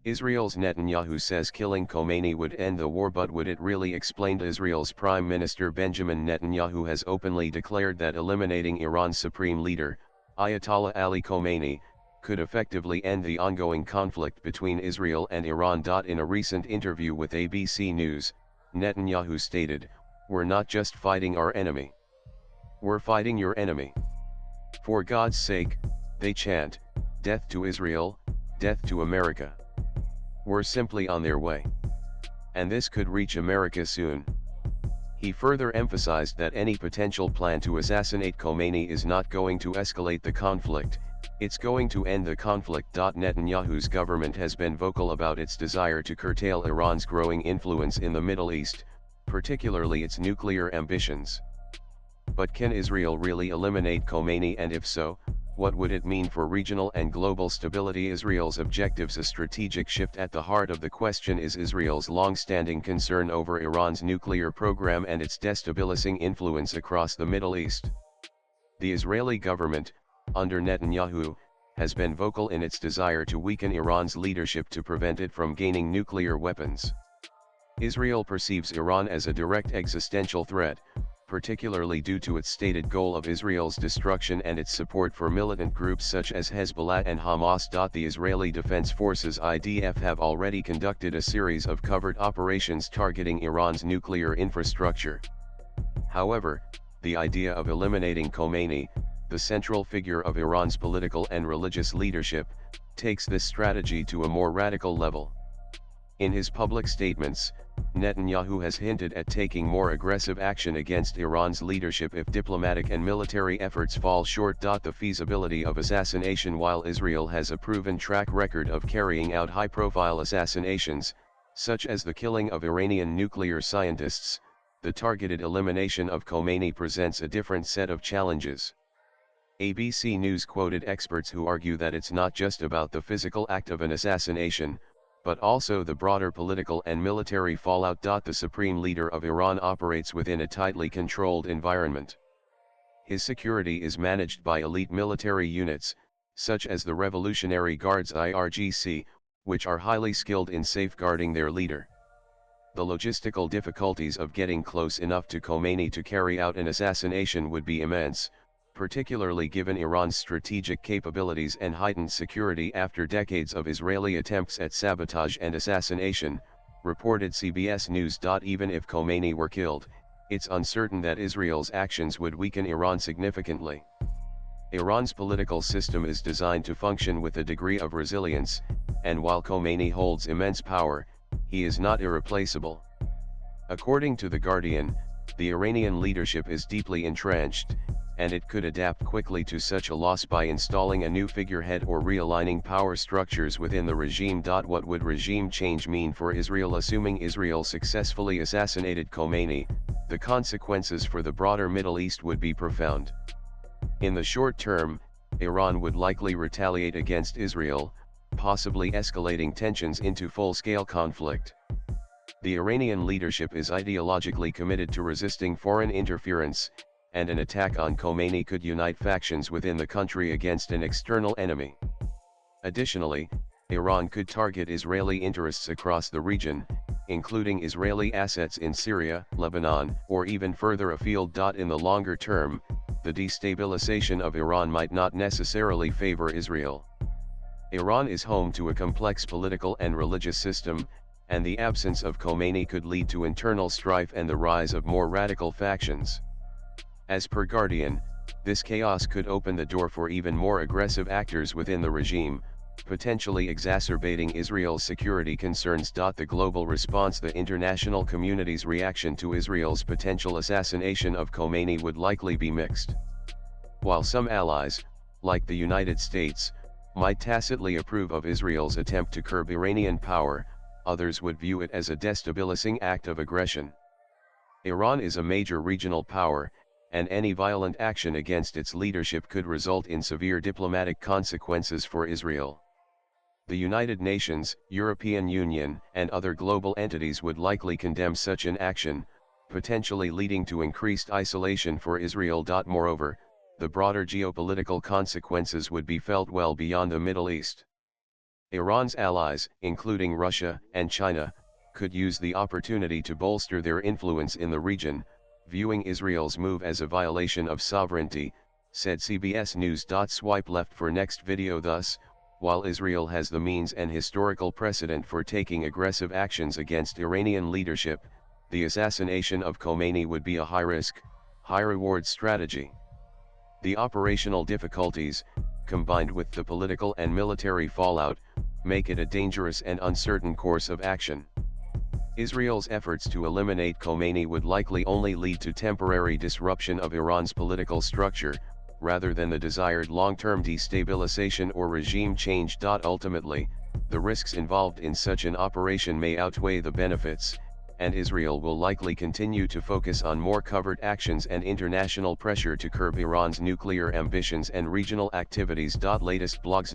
Israel's Netanyahu says killing Khamenei would end the war, but would it really? Explained. Israel's Prime Minister Benjamin Netanyahu has openly declared that eliminating Iran's supreme leader, Ayatollah Ali Khamenei, could effectively end the ongoing conflict between Israel and Iran. In a recent interview with ABC News, Netanyahu stated, "We're not just fighting our enemy. We're fighting your enemy. For God's sake," they chant, "death to Israel, death to America. We're simply on their way. And this could reach America soon." He further emphasized that any potential plan to assassinate Khamenei is not going to escalate the conflict, it's going to end the conflict. Netanyahu's government has been vocal about its desire to curtail Iran's growing influence in the Middle East, particularly its nuclear ambitions. But can Israel really eliminate Khamenei, and if so, what would it mean for regional and global stability? Israel's objectives. A strategic shift at the heart of the question is Israel's long-standing concern over Iran's nuclear program and its destabilizing influence across the Middle East. The Israeli government, under Netanyahu, has been vocal in its desire to weaken Iran's leadership to prevent it from gaining nuclear weapons. Israel perceives Iran as a direct existential threat, particularly due to its stated goal of Israel's destruction and its support for militant groups such as Hezbollah and Hamas. The Israeli Defense Forces (IDF) have already conducted a series of covert operations targeting Iran's nuclear infrastructure. However, the idea of eliminating Khamenei, the central figure of Iran's political and religious leadership, takes this strategy to a more radical level. In his public statements, Netanyahu has hinted at taking more aggressive action against Iran's leadership if diplomatic and military efforts fall short. The feasibility of assassination. While Israel has a proven track record of carrying out high-profile assassinations, such as the killing of Iranian nuclear scientists, the targeted elimination of Khamenei presents a different set of challenges. ABC News quoted experts who argue that it's not just about the physical act of an assassination, but also the broader political and military fallout. The supreme leader of Iran operates within a tightly controlled environment. His security is managed by elite military units, such as the Revolutionary Guards (IRGC), which are highly skilled in safeguarding their leader. The logistical difficulties of getting close enough to Khamenei to carry out an assassination would be immense, particularly given Iran's strategic capabilities and heightened security after decades of Israeli attempts at sabotage and assassination, reported CBS News. Even if Khamenei were killed, it's uncertain that Israel's actions would weaken Iran significantly. Iran's political system is designed to function with a degree of resilience, and while Khamenei holds immense power, he is not irreplaceable. According to The Guardian, the Iranian leadership is deeply entrenched, and it could adapt quickly to such a loss by installing a new figurehead or realigning power structures within the regime. What would regime change mean for Israel? Assuming Israel successfully assassinated Khamenei, the consequences for the broader Middle East would be profound. In the short term, Iran would likely retaliate against Israel, possibly escalating tensions into full-scale conflict. The Iranian leadership is ideologically committed to resisting foreign interference, and an attack on Khamenei could unite factions within the country against an external enemy. Additionally, Iran could target Israeli interests across the region, including Israeli assets in Syria, Lebanon, or even further afield. In the longer term, the destabilization of Iran might not necessarily favor Israel. Iran is home to a complex political and religious system, and the absence of Khamenei could lead to internal strife and the rise of more radical factions. As per Guardian, this chaos could open the door for even more aggressive actors within the regime, potentially exacerbating Israel's security concerns. The global response. The international community's reaction to Israel's potential assassination of Khamenei would likely be mixed. While some allies, like the United States, might tacitly approve of Israel's attempt to curb Iranian power, others would view it as a destabilizing act of aggression. Iran is a major regional power, and any violent action against its leadership could result in severe diplomatic consequences for Israel. The United Nations, European Union, and other global entities would likely condemn such an action, potentially leading to increased isolation for Israel. Moreover, the broader geopolitical consequences would be felt well beyond the Middle East. Iran's allies, including Russia and China, could use the opportunity to bolster their influence in the region, viewing Israel's move as a violation of sovereignty, said CBS News. Swipe left for next video. Thus, while Israel has the means and historical precedent for taking aggressive actions against Iranian leadership, the assassination of Khomeini would be a high-risk, high-reward strategy. The operational difficulties, combined with the political and military fallout, make it a dangerous and uncertain course of action. Israel's efforts to eliminate Khomeini would likely only lead to temporary disruption of Iran's political structure, rather than the desired long-term destabilization or regime change. Ultimately, the risks involved in such an operation may outweigh the benefits, and Israel will likely continue to focus on more covert actions and international pressure to curb Iran's nuclear ambitions and regional activities. Latest blogs.